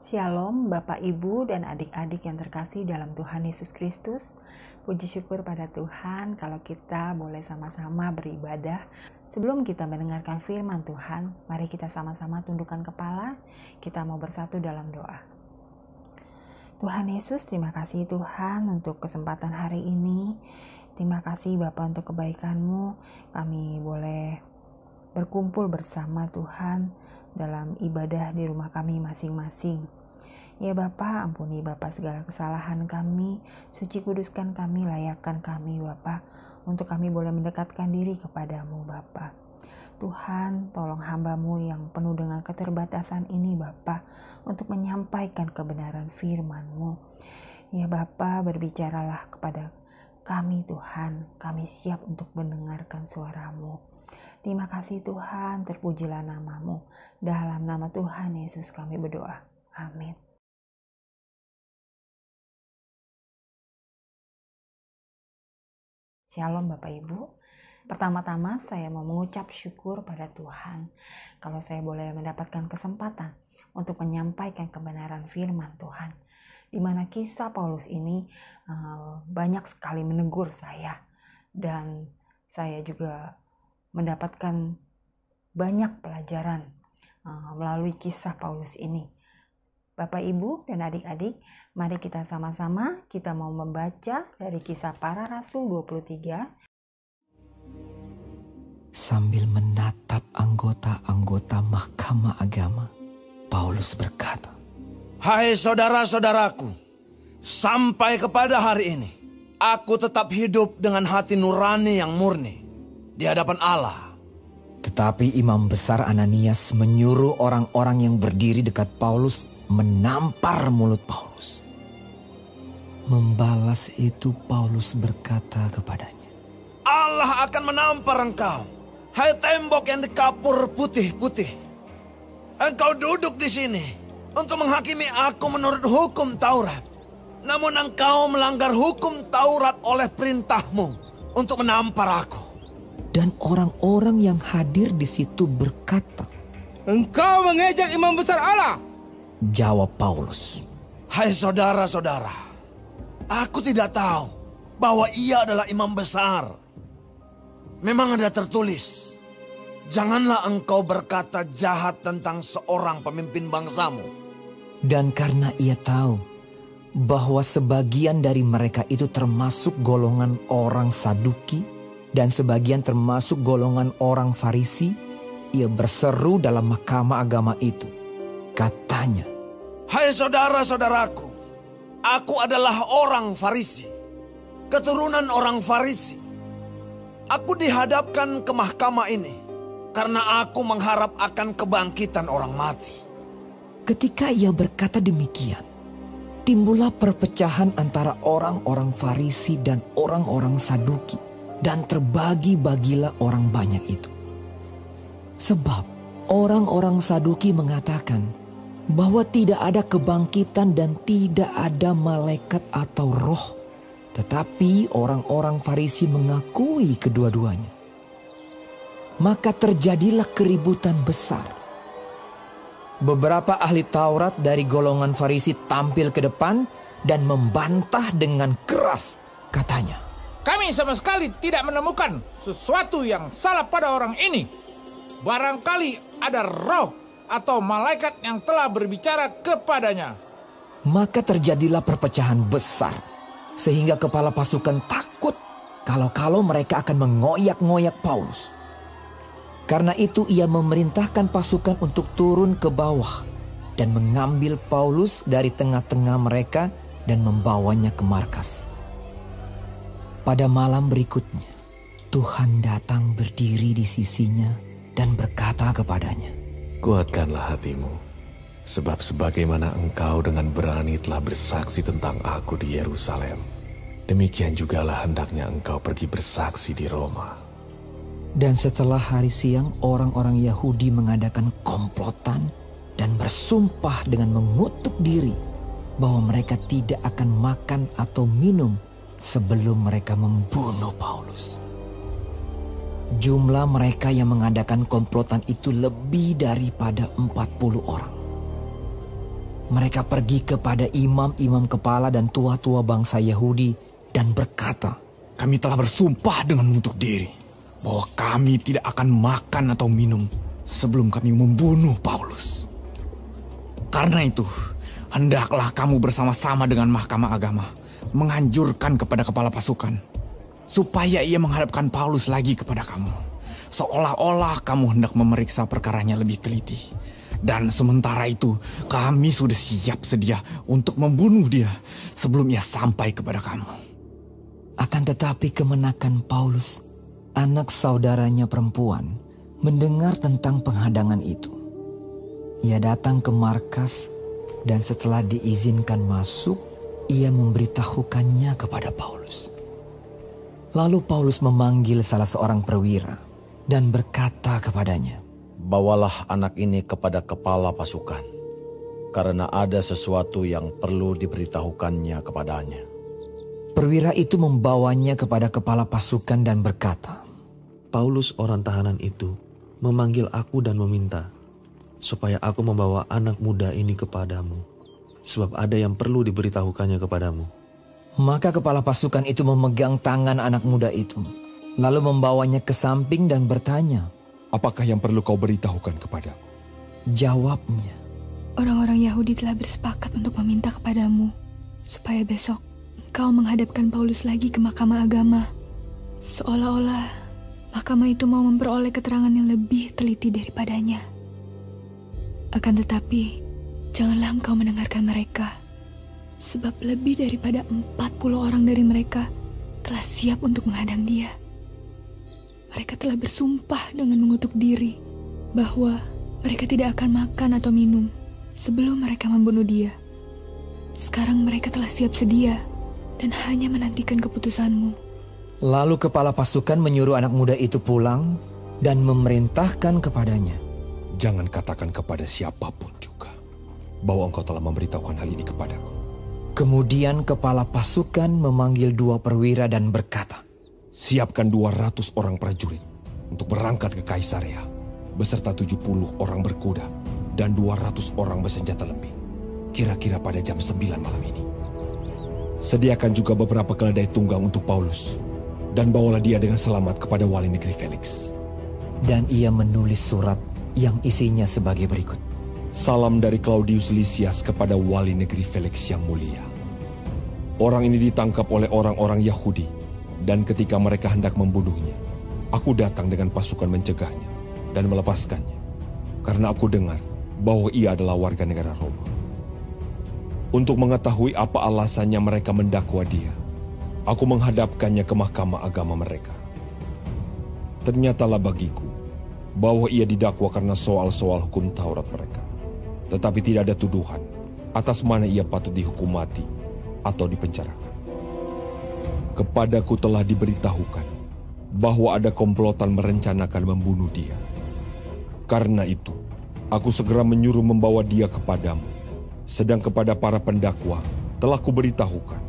Shalom Bapak Ibu dan adik-adik yang terkasih dalam Tuhan Yesus Kristus. Puji syukur pada Tuhan kalau kita boleh sama-sama beribadah. Sebelum kita mendengarkan firman Tuhan, mari kita sama-sama tundukkan kepala. Kita mau bersatu dalam doa. Tuhan Yesus, terima kasih Tuhan untuk kesempatan hari ini. Terima kasih Bapa untuk kebaikan-Mu. Kami boleh berkumpul bersama Tuhan dalam ibadah di rumah kami masing-masing. Ya Bapa, ampuni Bapa segala kesalahan kami, suci kuduskan kami, layakkan kami Bapa, untuk kami boleh mendekatkan diri kepadamu Bapa. Tuhan, tolong hamba-Mu yang penuh dengan keterbatasan ini Bapa, untuk menyampaikan kebenaran firman-Mu. Ya Bapa, berbicaralah kepada kami Tuhan, kami siap untuk mendengarkan suara-Mu. Terima kasih Tuhan, terpujilah nama-Mu. Dalam nama Tuhan Yesus kami berdoa. Amin. Shalom Bapak Ibu. Pertama-tama saya mau mengucap syukur pada Tuhan kalau saya boleh mendapatkan kesempatan untuk menyampaikan kebenaran firman Tuhan. Di mana kisah Paulus ini banyak sekali menegur saya, dan saya juga mendapatkan banyak pelajaran melalui kisah Paulus ini. Bapak, Ibu, dan adik-adik, mari kita sama-sama kita mau membaca dari Kisah Para Rasul 23. Sambil menatap anggota-anggota Mahkamah Agama, Paulus berkata, "Hai saudara-saudaraku, sampai kepada hari ini, aku tetap hidup dengan hati nurani yang murni di hadapan Allah." Tetapi Imam Besar Ananias menyuruh orang-orang yang berdiri dekat Paulus menampar mulut Paulus. Membalas itu Paulus berkata kepadanya, "Allah akan menampar engkau, hai tembok yang dikapur putih-putih. Engkau duduk di sini untuk menghakimi aku menurut hukum Taurat. Namun engkau melanggar hukum Taurat oleh perintahmu untuk menampar aku." Dan orang-orang yang hadir di situ berkata, "Engkau mengejek Imam Besar Allah." Jawab Paulus, "Hai saudara-saudara, aku tidak tahu bahwa ia adalah imam besar. Memang ada tertulis, janganlah engkau berkata jahat tentang seorang pemimpin bangsamu." Dan karena ia tahu bahwa sebagian dari mereka itu termasuk golongan orang Saduki dan sebagian termasuk golongan orang Farisi, ia berseru dalam mahkamah agama itu. Katanya, "Hai saudara-saudaraku, aku adalah orang Farisi, keturunan orang Farisi. Aku dihadapkan ke mahkamah ini karena aku mengharap akan kebangkitan orang mati." ketika ia berkata demikian, timbullah perpecahan antara orang-orang Farisi dan orang-orang Saduki, dan terbagi-bagilah orang banyak itu. Sebab orang-orang Saduki mengatakan bahwa tidak ada kebangkitan dan tidak ada malaikat atau roh. Tetapi orang-orang Farisi mengakui kedua-duanya. Maka terjadilah keributan besar. Beberapa ahli Taurat dari golongan Farisi tampil ke depan dan membantah dengan keras. Katanya, "Kami sama sekali tidak menemukan sesuatu yang salah pada orang ini. Barangkali ada roh atau malaikat yang telah berbicara kepadanya." Maka terjadilah perpecahan besar, sehingga kepala pasukan takut kalau mereka akan mengoyak-ngoyak Paulus. Karena itu ia memerintahkan pasukan untuk turun ke bawah dan mengambil Paulus dari tengah-tengah mereka dan membawanya ke markas. Pada malam berikutnya, Tuhan datang berdiri di sisinya dan berkata kepadanya, "Kuatkanlah hatimu, sebab sebagaimana engkau dengan berani telah bersaksi tentang aku di Yerusalem, demikian jugalah hendaknya engkau pergi bersaksi di Roma." Dan setelah hari siang, orang-orang Yahudi mengadakan komplotan dan bersumpah dengan mengutuk diri bahwa mereka tidak akan makan atau minum sebelum mereka membunuh Paulus. Jumlah mereka yang mengadakan komplotan itu lebih daripada 40 orang. mereka pergi kepada imam-imam kepala dan tua-tua bangsa Yahudi dan berkata, "Kami telah bersumpah dengan mengutuk diri bahwa kami tidak akan makan atau minum sebelum kami membunuh Paulus. Karena itu, hendaklah kamu bersama-sama dengan Mahkamah Agama menganjurkan kepada kepala pasukan supaya ia menghadapkan Paulus lagi kepada kamu, seolah-olah kamu hendak memeriksa perkaranya lebih teliti. Dan sementara itu, kami sudah siap sedia untuk membunuh dia sebelum ia sampai kepada kamu." Akan tetapi kemenakan Paulus, anak saudaranya perempuan, mendengar tentang penghadangan itu. Ia datang ke markas dan setelah diizinkan masuk, ia memberitahukannya kepada Paulus. Lalu Paulus memanggil salah seorang perwira dan berkata kepadanya, "Bawalah anak ini kepada kepala pasukan, karena ada sesuatu yang perlu diberitahukannya kepadanya." Perwira itu membawanya kepada kepala pasukan dan berkata, "Paulus orang tahanan itu memanggil aku dan meminta supaya aku membawa anak muda ini kepadamu, sebab ada yang perlu diberitahukannya kepadamu." Maka kepala pasukan itu memegang tangan anak muda itu, lalu membawanya ke samping dan bertanya, Apakah yang perlu kau beritahukan kepadaku? Jawabnya, "Orang-orang Yahudi telah bersepakat untuk meminta kepadamu supaya besok engkau menghadapkan Paulus lagi ke Mahkamah Agama, seolah-olah mahkamah itu mau memperoleh keterangan yang lebih teliti daripadanya. Akan tetapi, janganlah engkau mendengarkan mereka, sebab lebih daripada 40 orang dari mereka telah siap untuk menghadang dia. Mereka telah bersumpah dengan mengutuk diri bahwa mereka tidak akan makan atau minum sebelum mereka membunuh dia. Sekarang mereka telah siap sedia dan hanya menantikan keputusanmu." Lalu kepala pasukan menyuruh anak muda itu pulang dan memerintahkan kepadanya, Jangan katakan kepada siapapun juga bahwa engkau telah memberitahukan hal ini kepadaku. Kemudian kepala pasukan memanggil 2 perwira dan berkata, Siapkan 200 orang prajurit untuk berangkat ke Kaisarea beserta 70 orang berkuda dan 200 orang bersenjata lembing, kira-kira pada jam 9 malam ini. Sediakan juga beberapa keledai tunggang untuk Paulus dan bawalah dia dengan selamat kepada wali negeri Felix. Dan ia menulis surat yang isinya sebagai berikut. Salam dari Claudius Lysias kepada wali negeri Felix yang mulia. Orang ini ditangkap oleh orang-orang Yahudi, dan ketika mereka hendak membunuhnya, aku datang dengan pasukan mencegahnya dan melepaskannya, karena aku dengar bahwa ia adalah warga negara Roma. Untuk mengetahui apa alasannya mereka mendakwa dia, aku menghadapkannya ke Mahkamah Agama mereka. Ternyatalah bagiku bahwa ia didakwa karena soal-soal hukum Taurat mereka, tetapi tidak ada tuduhan atas mana ia patut dihukum mati atau dipenjarakan. Kepadaku telah diberitahukan bahwa ada komplotan merencanakan membunuh dia. Karena itu, aku segera menyuruh membawa dia kepadamu. Sedang kepada para pendakwa telah kuberitahukan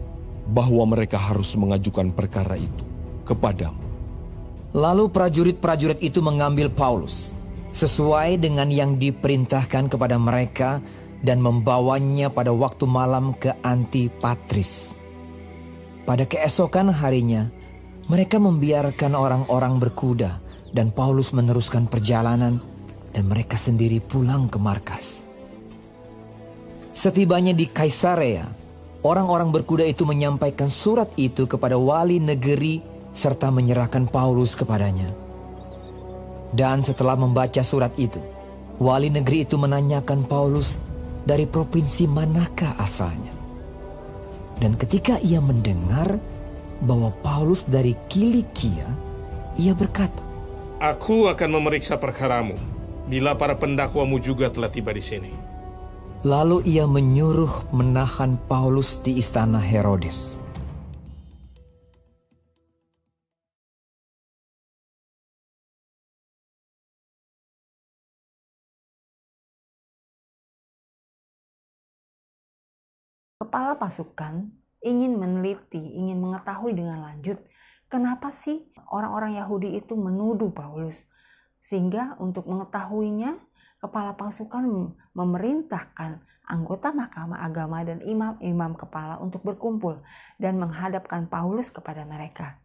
bahwa mereka harus mengajukan perkara itu kepadamu." Lalu prajurit-prajurit itu mengambil Paulus sesuai dengan yang diperintahkan kepada mereka dan membawanya pada waktu malam ke Antipatris. Pada keesokan harinya, mereka membiarkan orang-orang berkuda dan Paulus meneruskan perjalanan dan mereka sendiri pulang ke markas. Setibanya di Kaisarea, orang-orang berkuda itu menyampaikan surat itu kepada wali negeri serta menyerahkan Paulus kepadanya. Dan setelah membaca surat itu, wali negeri itu menanyakan Paulus dari provinsi manakah asalnya. Dan ketika ia mendengar bahwa Paulus dari Kilikia, ia berkata, "Aku akan memeriksa perkaramu bila para pendakwamu juga telah tiba di sini." Lalu ia menyuruh menahan Paulus di istana Herodes. Kepala pasukan ingin meneliti, ingin mengetahui dengan lanjut kenapa sih orang-orang Yahudi itu menuduh Paulus. Sehingga untuk mengetahuinya, kepala pasukan memerintahkan anggota mahkamah agama dan imam-imam kepala untuk berkumpul dan menghadapkan Paulus kepada mereka.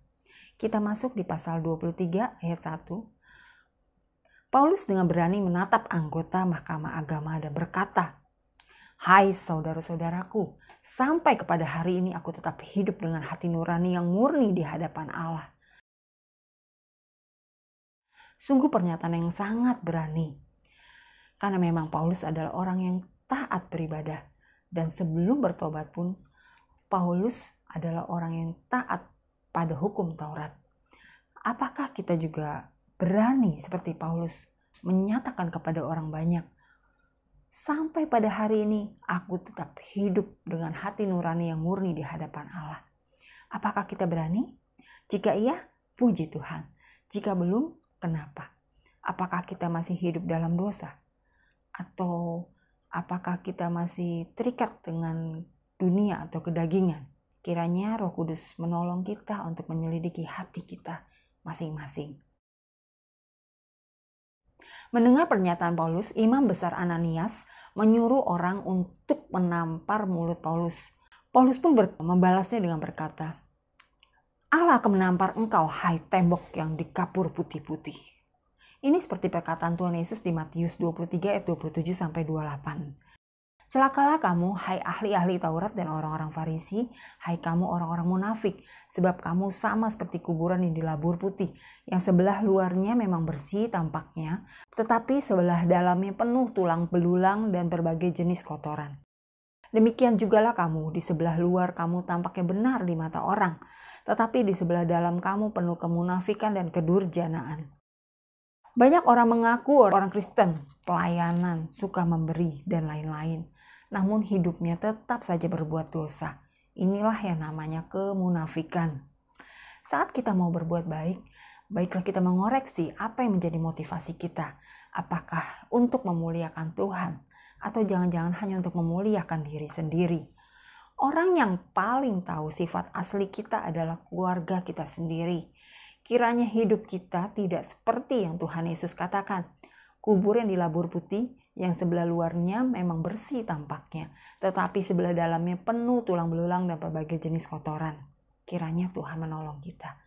Kita masuk di pasal 23 ayat 1. Paulus dengan berani menatap anggota mahkamah agama dan berkata, "Hai saudara-saudaraku, sampai kepada hari ini aku tetap hidup dengan hati nurani yang murni di hadapan Allah." Sungguh pernyataan yang sangat berani. Karena memang Paulus adalah orang yang taat beribadah. Dan sebelum bertobat pun, Paulus adalah orang yang taat pada hukum Taurat. Apakah kita juga berani seperti Paulus menyatakan kepada orang banyak, "Sampai pada hari ini aku tetap hidup dengan hati nurani yang murni di hadapan Allah"? Apakah kita berani? Jika iya, puji Tuhan. Jika belum, kenapa? Apakah kita masih hidup dalam dosa? Atau apakah kita masih terikat dengan dunia atau kedagingan? Kiranya Roh Kudus menolong kita untuk menyelidiki hati kita masing-masing. Mendengar pernyataan Paulus, Imam Besar Ananias menyuruh orang untuk menampar mulut Paulus. Paulus pun membalasnya dengan berkata, "Allah akan menampar engkau, hai tembok yang dikapur putih-putih." Ini seperti perkataan Tuhan Yesus di Matius 23 ayat 27-28. "Celakalah kamu, hai ahli-ahli Taurat dan orang-orang Farisi, hai kamu orang-orang munafik, sebab kamu sama seperti kuburan yang dilabur putih, yang sebelah luarnya memang bersih tampaknya, tetapi sebelah dalamnya penuh tulang belulang dan berbagai jenis kotoran. Demikian jugalah kamu, di sebelah luar kamu tampaknya benar di mata orang, tetapi di sebelah dalam kamu penuh kemunafikan dan kedurjanaan." Banyak orang mengaku orang Kristen, pelayanan, suka memberi, dan lain-lain. Namun hidupnya tetap saja berbuat dosa. Inilah yang namanya kemunafikan. Saat kita mau berbuat baik, baiklah kita mengoreksi apa yang menjadi motivasi kita. Apakah untuk memuliakan Tuhan, atau jangan-jangan hanya untuk memuliakan diri sendiri. Orang yang paling tahu sifat asli kita adalah keluarga kita sendiri. Kiranya hidup kita tidak seperti yang Tuhan Yesus katakan. Kubur yang dilabur putih, yang sebelah luarnya memang bersih tampaknya, tetapi sebelah dalamnya penuh tulang belulang dan berbagai jenis kotoran. Kiranya Tuhan menolong kita.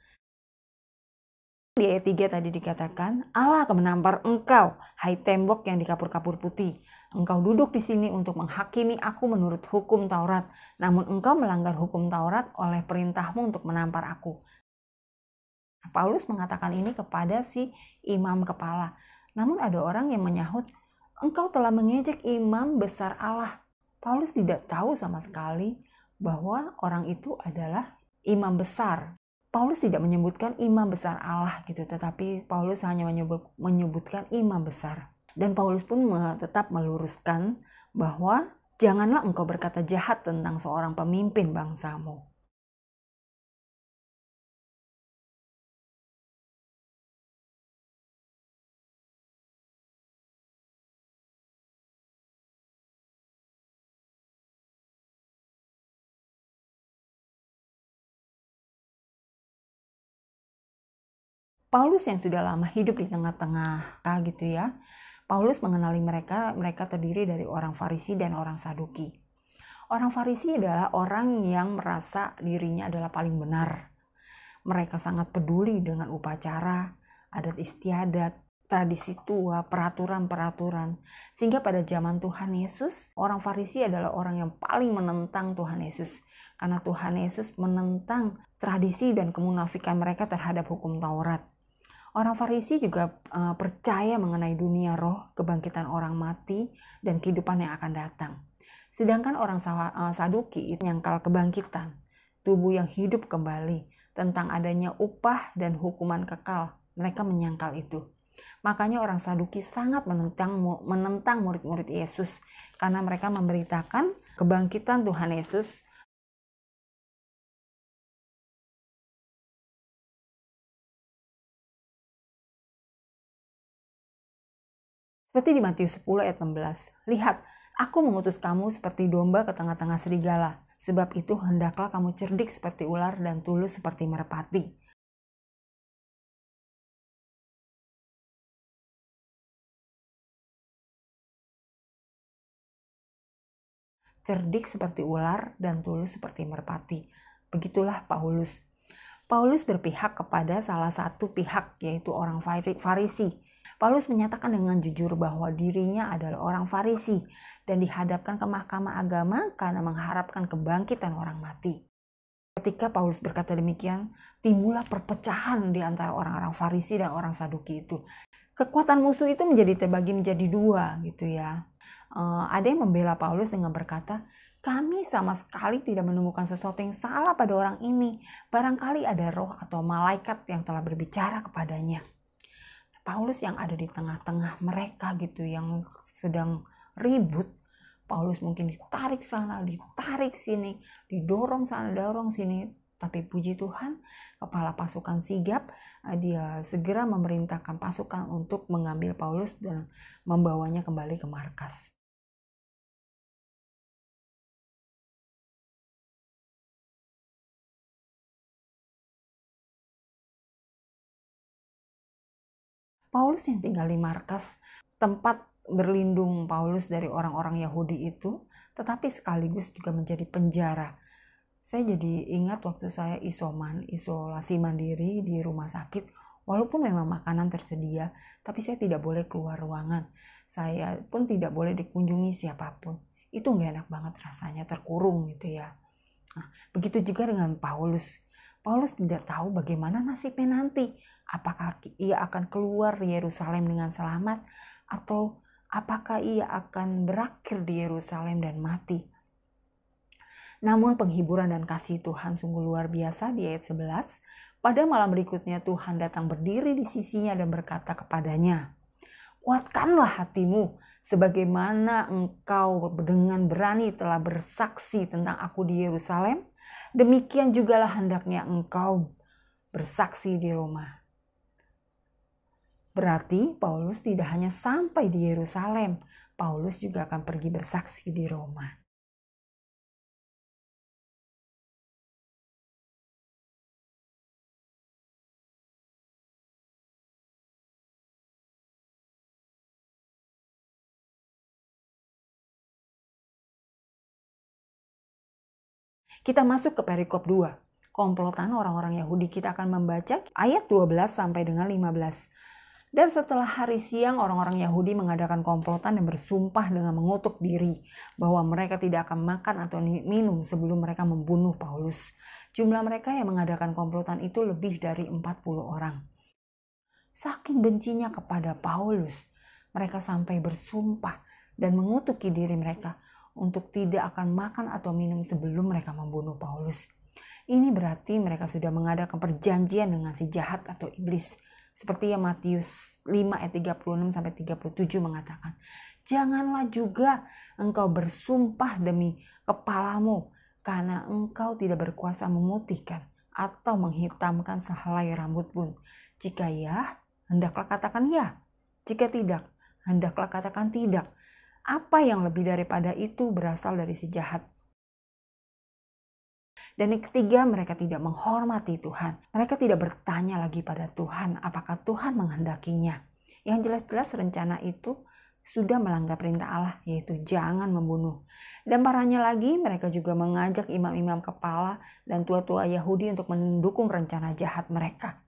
Di ayat 3 tadi dikatakan, "Allah akan menampar engkau, hai tembok yang dikapur-kapur putih. Engkau duduk di sini untuk menghakimi aku menurut hukum Taurat, namun engkau melanggar hukum Taurat oleh perintahmu untuk menampar aku." Paulus mengatakan ini kepada si imam kepala. Namun ada orang yang menyahut, "Engkau telah mengejek imam besar Allah." Paulus tidak tahu sama sekali bahwa orang itu adalah imam besar. Paulus tidak menyebutkan imam besar Allah gitu, tetapi Paulus hanya menyebutkan imam besar. Dan Paulus pun tetap meluruskan bahwa janganlah engkau berkata jahat tentang seorang pemimpin bangsamu. Paulus yang sudah lama hidup di tengah-tengah gitu ya. Paulus mengenali mereka terdiri dari orang Farisi dan orang Saduki. Orang Farisi adalah orang yang merasa dirinya adalah paling benar. Mereka sangat peduli dengan upacara, adat istiadat, tradisi tua, peraturan-peraturan. Sehingga pada zaman Tuhan Yesus, orang Farisi adalah orang yang paling menentang Tuhan Yesus. Karena Tuhan Yesus menentang tradisi dan kemunafikan mereka terhadap hukum Taurat. Orang Farisi juga percaya mengenai dunia roh, kebangkitan orang mati, dan kehidupan yang akan datang. Sedangkan orang Saduki itu menyangkal kebangkitan, tubuh yang hidup kembali, tentang adanya upah dan hukuman kekal. Mereka menyangkal itu. Makanya orang Saduki sangat menentang murid-murid Yesus, karena mereka memberitakan kebangkitan Tuhan Yesus. Seperti di Matius 10 ayat 16. "Lihat, aku mengutus kamu seperti domba ke tengah-tengah serigala. Sebab itu hendaklah kamu cerdik seperti ular dan tulus seperti merpati." cerdik seperti ular dan tulus seperti merpati. Begitulah Paulus. Paulus berpihak kepada salah satu pihak, yaitu orang Farisi. Paulus menyatakan dengan jujur bahwa dirinya adalah orang Farisi dan dihadapkan ke mahkamah agama karena mengharapkan kebangkitan orang mati. Ketika Paulus berkata demikian, timbullah perpecahan di antara orang-orang Farisi dan orang Saduki itu. Kekuatan musuh itu terbagi menjadi dua gitu ya. Ada yang membela Paulus dengan berkata, kami sama sekali tidak menemukan sesuatu yang salah pada orang ini. Barangkali ada roh atau malaikat yang telah berbicara kepadanya. Paulus yang ada di tengah-tengah mereka gitu yang sedang ribut. Paulus mungkin ditarik sana, ditarik sini, didorong sana, dorong sini. Tapi puji Tuhan, kepala pasukan sigap, dia segera memerintahkan pasukan untuk mengambil Paulus dan membawanya kembali ke markas. Paulus yang tinggal di markas, tempat berlindung Paulus dari orang-orang Yahudi itu, tetapi sekaligus juga menjadi penjara. Saya jadi ingat waktu saya isolasi mandiri di rumah sakit, walaupun memang makanan tersedia, tapi saya tidak boleh keluar ruangan. Saya pun tidak boleh dikunjungi siapapun. Itu gak enak banget rasanya, terkurung gitu ya. Nah, begitu juga dengan Paulus. Paulus tidak tahu bagaimana nasibnya nanti. Apakah ia akan keluar Yerusalem dengan selamat atau apakah ia akan berakhir di Yerusalem dan mati. Namun penghiburan dan kasih Tuhan sungguh luar biasa di ayat 11. Pada malam berikutnya Tuhan datang berdiri di sisinya dan berkata kepadanya, kuatkanlah hatimu, sebagaimana engkau dengan berani telah bersaksi tentang aku di Yerusalem, demikian jugalah hendaknya engkau bersaksi di Roma. Berarti Paulus tidak hanya sampai di Yerusalem, Paulus juga akan pergi bersaksi di Roma. Kita masuk ke perikop 2. Komplotan orang-orang Yahudi. Kita akan membaca ayat 12 sampai dengan 15. Dan setelah hari siang, orang-orang Yahudi mengadakan komplotan dan bersumpah dengan mengutuk diri bahwa mereka tidak akan makan atau minum sebelum mereka membunuh Paulus. Jumlah mereka yang mengadakan komplotan itu lebih dari 40 orang. Saking bencinya kepada Paulus, mereka sampai bersumpah dan mengutuki diri mereka untuk tidak akan makan atau minum sebelum mereka membunuh Paulus. Ini berarti mereka sudah mengadakan perjanjian dengan si jahat atau iblis. Seperti yang Matius 5 ayat 36 sampai 37 mengatakan, janganlah juga engkau bersumpah demi kepalamu, karena engkau tidak berkuasa memutihkan atau menghitamkan sehelai rambut pun. Jika ya, hendaklah katakan ya. Jika tidak, hendaklah katakan tidak. Apa yang lebih daripada itu berasal dari si jahat. Dan yang ketiga, mereka tidak menghormati Tuhan. Mereka tidak bertanya lagi pada Tuhan apakah Tuhan menghendakinya. Yang jelas-jelas rencana itu sudah melanggar perintah Allah, yaitu jangan membunuh. Dan parahnya lagi, mereka juga mengajak imam-imam kepala dan tua-tua Yahudi untuk mendukung rencana jahat mereka.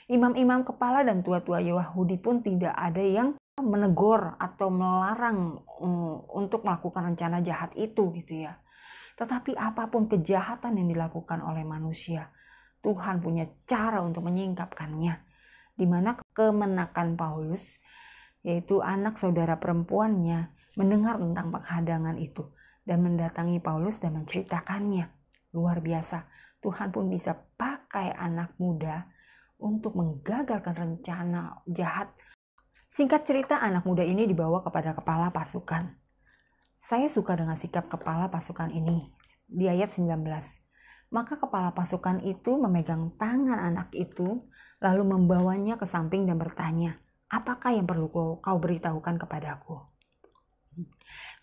Imam-imam kepala dan tua-tua Yahudi pun tidak ada yang menegur atau melarang untuk melakukan rencana jahat itu gitu ya. Tetapi apapun kejahatan yang dilakukan oleh manusia, Tuhan punya cara untuk menyingkapkannya. Di mana kemenakan Paulus, yaitu anak saudara perempuannya, mendengar tentang penghadangan itu dan mendatangi Paulus dan menceritakannya. Luar biasa, Tuhan pun bisa pakai anak muda untuk menggagalkan rencana jahat. Singkat cerita, anak muda ini dibawa kepada kepala pasukan. Saya suka dengan sikap kepala pasukan ini di ayat 19. Maka kepala pasukan itu memegang tangan anak itu, lalu membawanya ke samping dan bertanya, apakah yang perlu kau beritahukan kepadaku?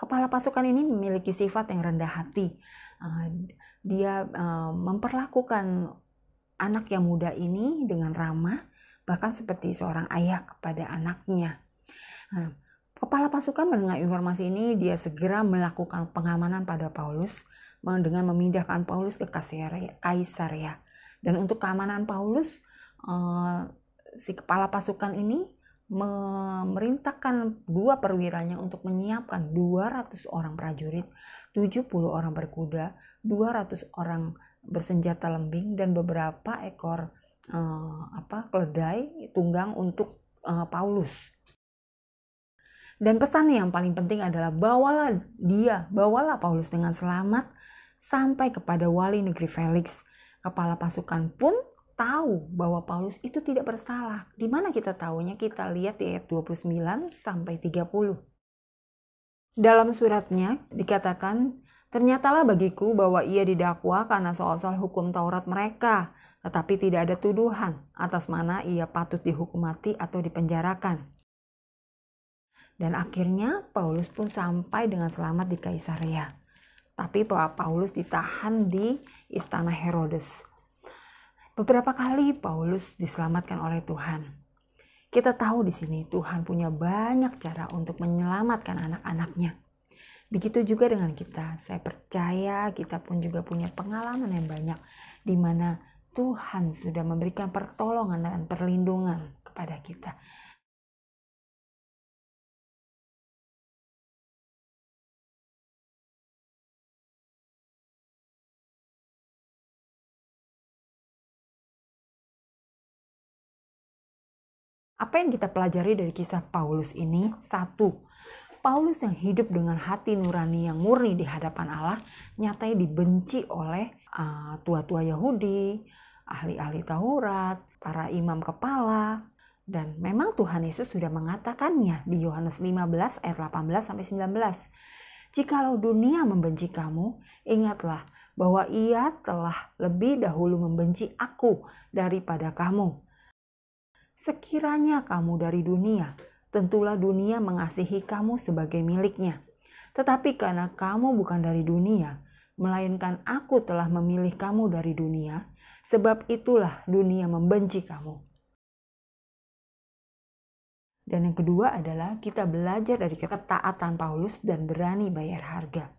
Kepala pasukan ini memiliki sifat yang rendah hati. Dia memperlakukan anak yang muda ini dengan ramah, bahkan seperti seorang ayah kepada anaknya. Kepala pasukan mendengar informasi ini, dia segera melakukan pengamanan pada Paulus dengan memindahkan Paulus ke Kaisarea. Dan untuk keamanan Paulus, si kepala pasukan ini memerintahkan 2 perwiranya untuk menyiapkan 200 orang prajurit, 70 orang berkuda, 200 orang bersenjata lembing, dan beberapa ekor keledai tunggang untuk Paulus. Dan pesan yang paling penting adalah bawalah Paulus dengan selamat sampai kepada wali negeri Felix. Kepala pasukan pun tahu bahwa Paulus itu tidak bersalah. Di mana kita tahunya? Kita lihat di ayat 29 sampai 30. Dalam suratnya dikatakan, "Ternyatalah bagiku bahwa ia didakwa karena soal-soal hukum Taurat mereka, tetapi tidak ada tuduhan atas mana ia patut dihukum mati atau dipenjarakan." Dan akhirnya Paulus pun sampai dengan selamat di Kaisarea. Tapi Paulus ditahan di istana Herodes. Beberapa kali Paulus diselamatkan oleh Tuhan. Kita tahu di sini Tuhan punya banyak cara untuk menyelamatkan anak-anaknya. Begitu juga dengan kita. Saya percaya kita pun juga punya pengalaman yang banyak di mana Tuhan sudah memberikan pertolongan dan perlindungan kepada kita. Apa yang kita pelajari dari kisah Paulus ini? 1. Paulus yang hidup dengan hati nurani yang murni di hadapan Allah nyatanya dibenci oleh tua-tua Yahudi, ahli-ahli Taurat, para imam kepala. Dan memang Tuhan Yesus sudah mengatakannya di Yohanes 15 ayat 18 sampai 19. "Jikalau dunia membenci kamu, ingatlah bahwa ia telah lebih dahulu membenci aku daripada kamu. Sekiranya kamu dari dunia, tentulah dunia mengasihi kamu sebagai miliknya. Tetapi karena kamu bukan dari dunia, melainkan aku telah memilih kamu dari dunia, sebab itulah dunia membenci kamu." Dan yang kedua adalah kita belajar dari ketaatan Paulus dan berani bayar harga.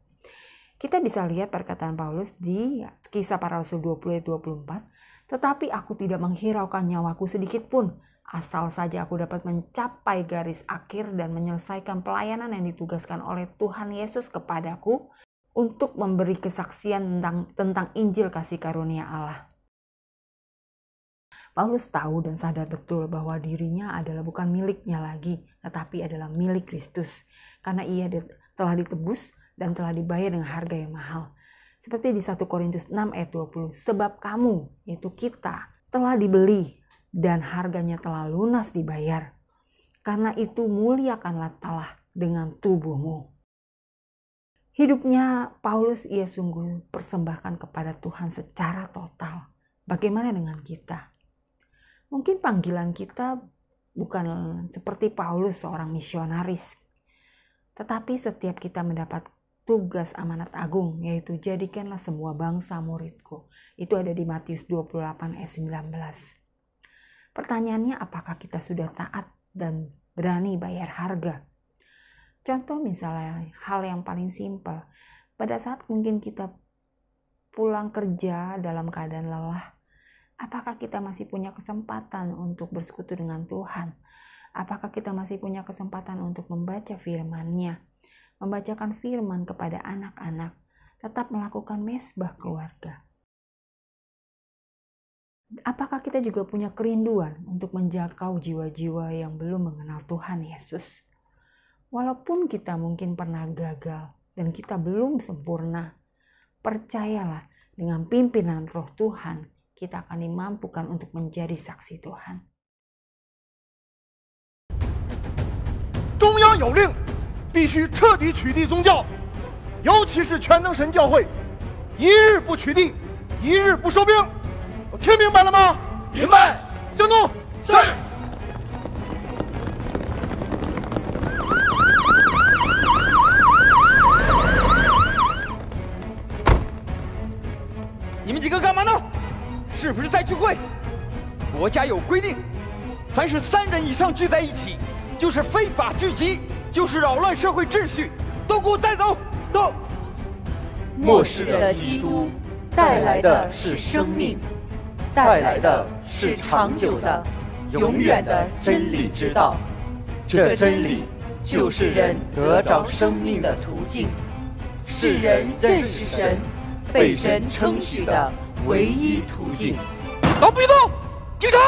Kita bisa lihat perkataan Paulus di Kisah Para Rasul 20 ayat 24, "Tetapi aku tidak menghiraukan nyawaku sedikit pun, asal saja aku dapat mencapai garis akhir dan menyelesaikan pelayanan yang ditugaskan oleh Tuhan Yesus kepadaku untuk memberi kesaksian tentang Injil kasih karunia Allah." Paulus tahu dan sadar betul bahwa dirinya adalah bukan miliknya lagi, tetapi adalah milik Kristus. Karena ia telah ditebus dan telah dibayar dengan harga yang mahal. Seperti di 1 Korintus 6 ayat 20, "Sebab kamu," yaitu kita, "telah dibeli dan harganya telah lunas dibayar. Karena itu muliakanlah Allah dengan tubuhmu." Hidupnya Paulus ia sungguh persembahkan kepada Tuhan secara total. Bagaimana dengan kita? Mungkin panggilan kita bukan seperti Paulus seorang misionaris. Tetapi setiap kita mendapat tugas amanat agung, yaitu jadikanlah semua bangsa muridku. Itu ada di Matius 28 ayat 19. Pertanyaannya, apakah kita sudah taat dan berani bayar harga? Contoh misalnya hal yang paling simpel. Pada saat mungkin kita pulang kerja dalam keadaan lelah, apakah kita masih punya kesempatan untuk bersekutu dengan Tuhan? Apakah kita masih punya kesempatan untuk membaca firman-Nya, membacakan firman kepada anak-anak, tetap melakukan mesbah keluarga? Apakah kita juga punya kerinduan untuk menjangkau jiwa-jiwa yang belum mengenal Tuhan Yesus? Walaupun kita mungkin pernah gagal dan kita belum sempurna, percayalah dengan pimpinan Roh Tuhan, kita akan dimampukan untuk menjadi saksi Tuhan. 中央有令，必须彻底取缔宗教，尤其是全能神教会，一日不取缔，一日不收兵。听明白了吗？明白。行动。是。你们几个干嘛呢？是不是在聚会？国家有规定，凡是3人以上聚在一起，就是非法聚集，就就是扰乱社会秩序，都给我带走！走！末世的基督带来的是生命，带来的是长久的、永远的真理之道。这真理就是人得着生命的途径，是人认识神、被神称许的唯一途径。老别动！警察！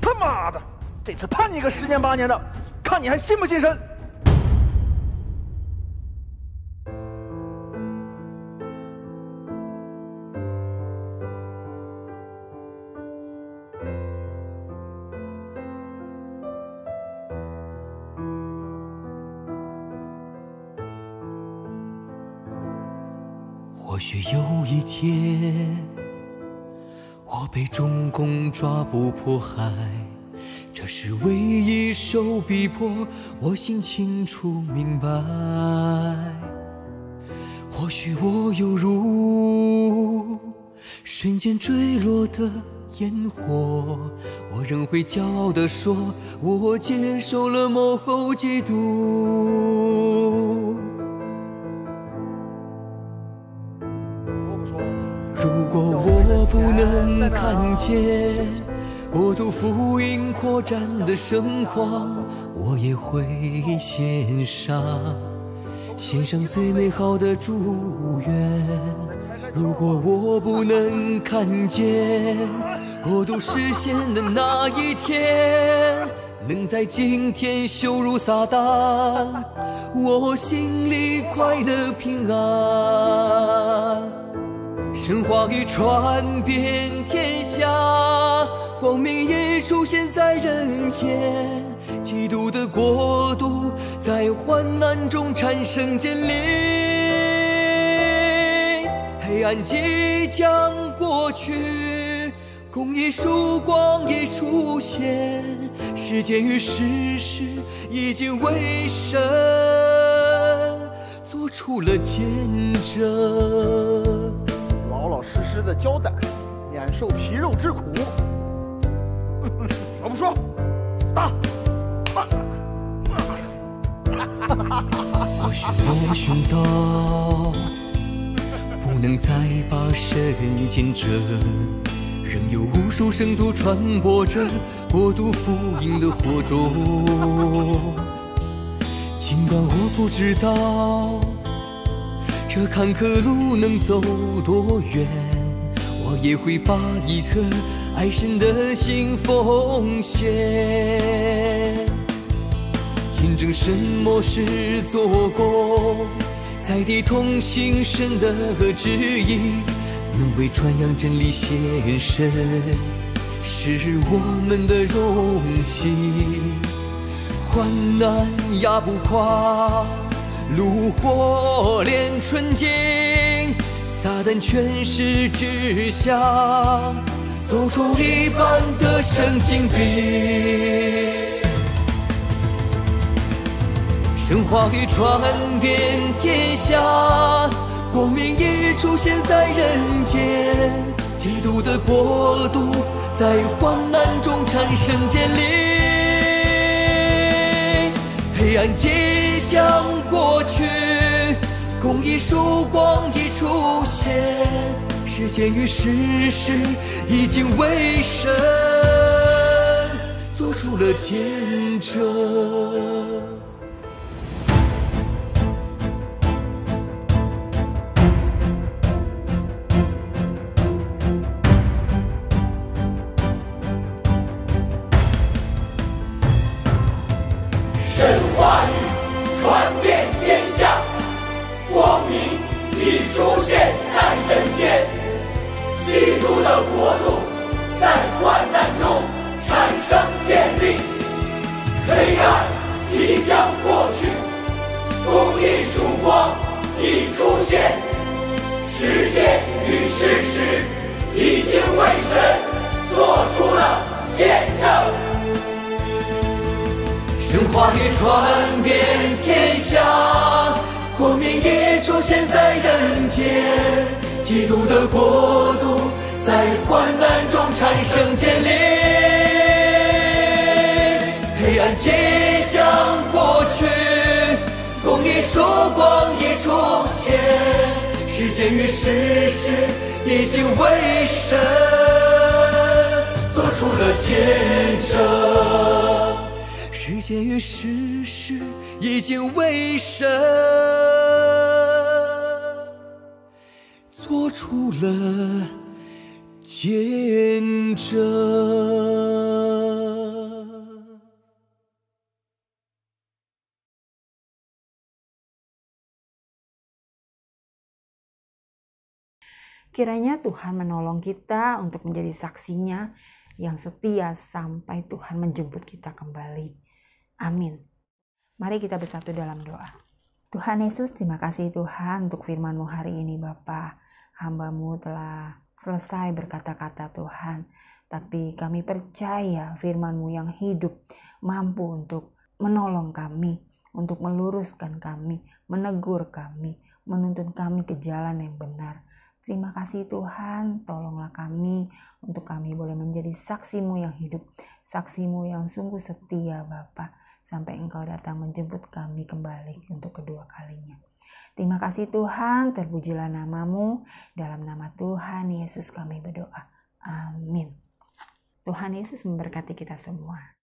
他妈的，这次判你个10年8年的，看你还信不信神！或许有一天，我被中共抓捕迫害，这是唯一受逼迫，我心清楚明白。或许我犹如瞬间坠落的烟火，我仍会骄傲地说，我接受了幕后基督。如果我不能看见国度福音扩展的盛况，我也会献上最美好的祝愿。如果我不能看见国度实现的那一天，能在今天羞辱撒旦，我心里快乐平安。神话语传遍天下，光明也出现在人间，基督的国度在患难中产生建立，黑暗即将过去，公义曙光已出现，世界与世事已经为神做出了见证。老老实实的交代，免受皮肉之苦。少不说，打！或许我寻到不能再把神见证，仍有无数圣徒传播着国度福音的火种。尽管我不知道这坎坷路能走多远，我也会把一颗爱神的心奉献，见证神末世做工，在地同行神的旨意，能为传扬真理献身，是我们的荣幸。患难压不垮，炉火炼纯净，撒旦权势之下，走出一般的神经病。神话语传遍天下，光明已出现在人间，基督的国度在患难中产生建立，黑暗即将过去，公义曙光已出现，世界与世事已经为神做出了见证。神话语传遍天下，光明已出现在人间，基督的国度在患难中产生建立，黑暗即将过去，公义曙光已出现，世界与世事已经为神做出了见证。神话语传遍天下，光明也出现在人间，基督的国度在患难中产生建立，黑暗即将过你曙光已出现，时间与事实已经为神做出了见证，世界与事实已经为神做出了见证。Kiranya Tuhan menolong kita untuk menjadi saksinya yang setia sampai Tuhan menjemput kita kembali. Amin. Mari kita bersatu dalam doa. Tuhan Yesus, terima kasih Tuhan untuk firman-Mu hari ini Bapa. Hamba-Mu telah selesai berkata-kata Tuhan. Tapi kami percaya firman-Mu yang hidup mampu untuk menolong kami, untuk meluruskan kami, menegur kami, menuntun kami ke jalan yang benar. Terima kasih Tuhan, tolonglah kami untuk kami boleh menjadi saksi-Mu yang hidup, saksi-Mu yang sungguh setia Bapa, sampai Engkau datang menjemput kami kembali untuk kedua kalinya. Terima kasih Tuhan, terpujilah nama-Mu, dalam nama Tuhan Yesus kami berdoa. Amin. Tuhan Yesus memberkati kita semua.